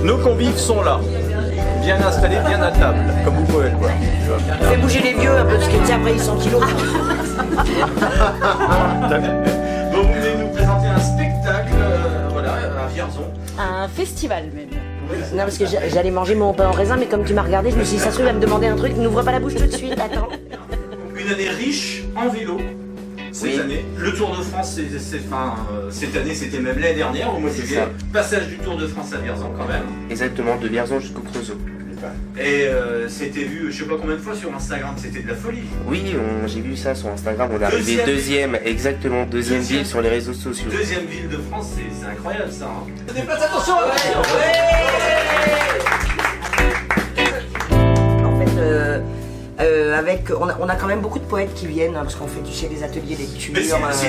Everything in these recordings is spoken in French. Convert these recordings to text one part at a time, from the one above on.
Nos convives sont là, bien installés, bien à table, comme vous pouvez le voir. Fais bouger les vieux un peu, parce que tu sais, après ils sont kilos. Donc vous venez nous présenter un spectacle, voilà, à Vierzon. Un festival même. Non, parce que j'allais manger mon pain en raisin, mais comme tu m'as regardé, je me suis dit, ça se trouve, il va me demander un truc, n'ouvre pas la bouche tout de suite, attends. Une année riche en vélo. Cette année, le Tour de France, cette année, c'était même l'année dernière, au mois de juillet. Passage du Tour de France à Vierzon quand même. Exactement, de Vierzon jusqu'au Creusot. Et c'était vu, je sais pas combien de fois sur Instagram, c'était de la folie. Oui, j'ai vu ça sur Instagram, on est arrivé deuxième ville sur les réseaux sociaux. Deuxième ville de France, c'est incroyable ça. Hein. Déplace, attention. En fait, on a quand même beaucoup de poètes qui viennent, hein, parce qu'on fait, tu sais, des ateliers lecture. Mais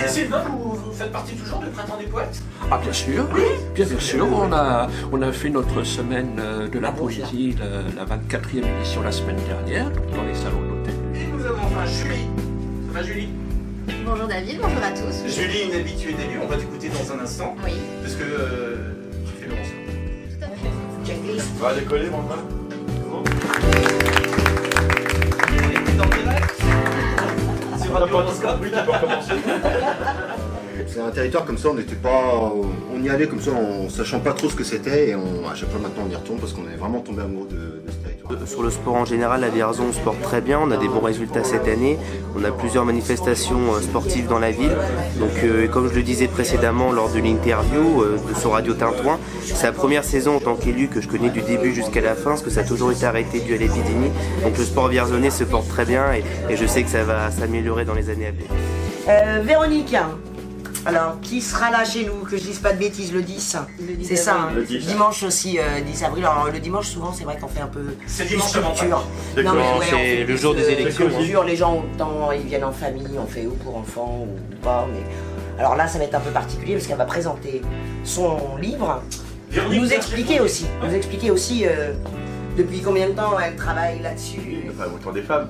Sylvain, vous faites partie toujours du Printemps des Poètes? Ah bien sûr, oui, bien sûr. On a fait notre semaine de la poésie, la 24e édition la semaine dernière, donc dans les salons de l'hôtel. Et nous avons enfin Julie. Ça va Julie? Bonjour David, bonjour à tous. Julie, une habituée des lieux, on va t'écouter dans un instant. Oui. Parce que tu fais le morceau. Tout à fait. Ça va décoller mon frère? Dans le direct. Sur Radio Horoscope, oui, tu peux recommencer. C'est un territoire comme ça, on y allait comme ça en sachant pas trop ce que c'était et à chaque fois maintenant on y retourne parce qu'on est vraiment tombé amoureux de ce territoire. Sur le sport en général, à Vierzon on se porte très bien, on a des bons résultats cette année, on a plusieurs manifestations sportives dans la ville. Donc comme je le disais précédemment lors de l'interview sur Radio Tintouin, c'est la première saison en tant qu'élu que je connais du début jusqu'à la fin, parce que ça a toujours été arrêté dû à l'épidémie. Donc le sport vierzonais se porte très bien et je sais que ça va s'améliorer dans les années à venir. Véronique, alors qui sera là chez nous, que je dise pas de bêtises, le 10, c'est ça, hein. Le 10. Dimanche aussi, 10 avril. Alors le dimanche souvent c'est vrai qu'on fait un peu C'est de dimanche avant culture. Pâques. Non, mais D'accord, ouais, c'est on fait le plus jour des élections. culture, les gens autant ils viennent en famille, on fait ou pour enfants ou pas. Mais alors là ça va être un peu particulier parce qu'elle va présenter son livre, nous expliquer aussi depuis combien de temps elle travaille là-dessus. Enfin, autant des femmes.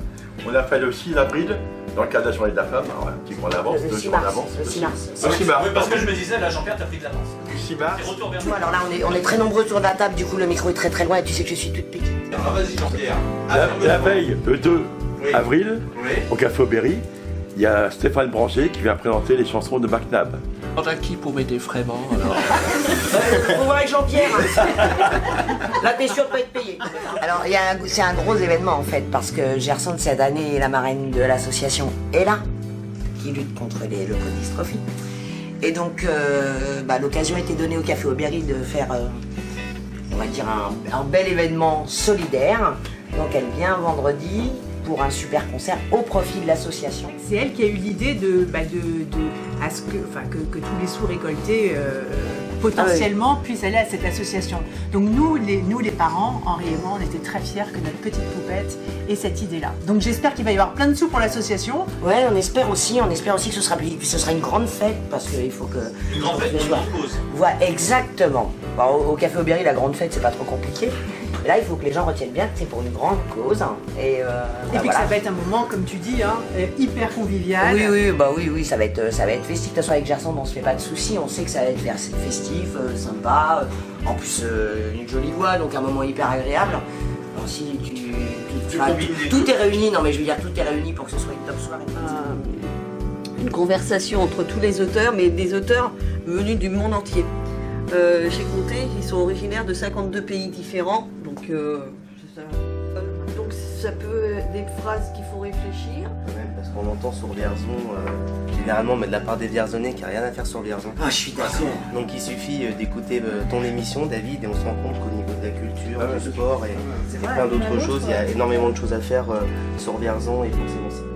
On a fait le 6 avril, dans le cadre de la journée de la femme, alors un petit peu en avance, Le 2 6 jours en mars, avance. le 6 mars. Le 6 mars. Oui, parce que je me disais, là, Jean-Pierre, t'as pris de l'avance. Le 6 mars. Et retour vers Tu vois, alors là on est très nombreux sur la table, du coup le micro est très très loin et tu sais que je suis toute petite. Ah, vas-y, Jean-Pierre. La veille, le 2 avril, Oui. au Café Aubéry, il y a Stéphane Branché qui vient présenter les chansons de McNab. On a qui pour m'aider vraiment alors? Faut voir avec Jean-Pierre. Là t'es sûr de pas être payé. Alors c'est un gros événement en fait, parce que Gerson cette année est la marraine de l'association Ella, qui lutte contre les leucodystrophies. Et donc l'occasion a été donnée au Café Aubéry de faire on va dire un bel événement solidaire. Donc elle vient vendredi pour un super concert au profit de l'association. C'est elle qui a eu l'idée que tous les sous récoltés potentiellement puissent aller à cette association. Donc nous les parents, Henri et moi, on était très fiers que notre petite poupette ait cette idée-là. Donc j'espère qu'il va y avoir plein de sous pour l'association. Ouais, on espère aussi que ce sera une grande fête, parce qu'il faut que... Une grande fête, une grande cause. Voilà, exactement. Bon, au Café Aubéry, la grande fête, c'est pas trop compliqué. Là, il faut que les gens retiennent bien que c'est pour une grande cause. Et puis que ça va être un moment, comme tu dis, hyper convivial. Oui, ça va être festif. De toute façon, avec Gerson, on se fait pas de soucis. On sait que ça va être festif, sympa. En plus, une jolie voix, donc un moment hyper agréable. Alors, si tout est réuni. Non, mais je veux dire, tout est réuni pour que ce soit une top soirée. Une conversation entre tous les auteurs, mais des auteurs venus du monde entier. J'ai compté, ils sont originaires de 52 pays différents, donc ça peut être des phrases qu'il faut réfléchir. Même parce qu'on entend sur Vierzon, généralement, mais de la part des Vierzonais qui n'ont rien à faire sur Vierzon. Ah, je suis d'accord. Donc il suffit d'écouter ton émission, David, et on se rend compte qu'au niveau de la culture, du sport et plein d'autres choses, il y a énormément de choses à faire sur Vierzon et forcément c'est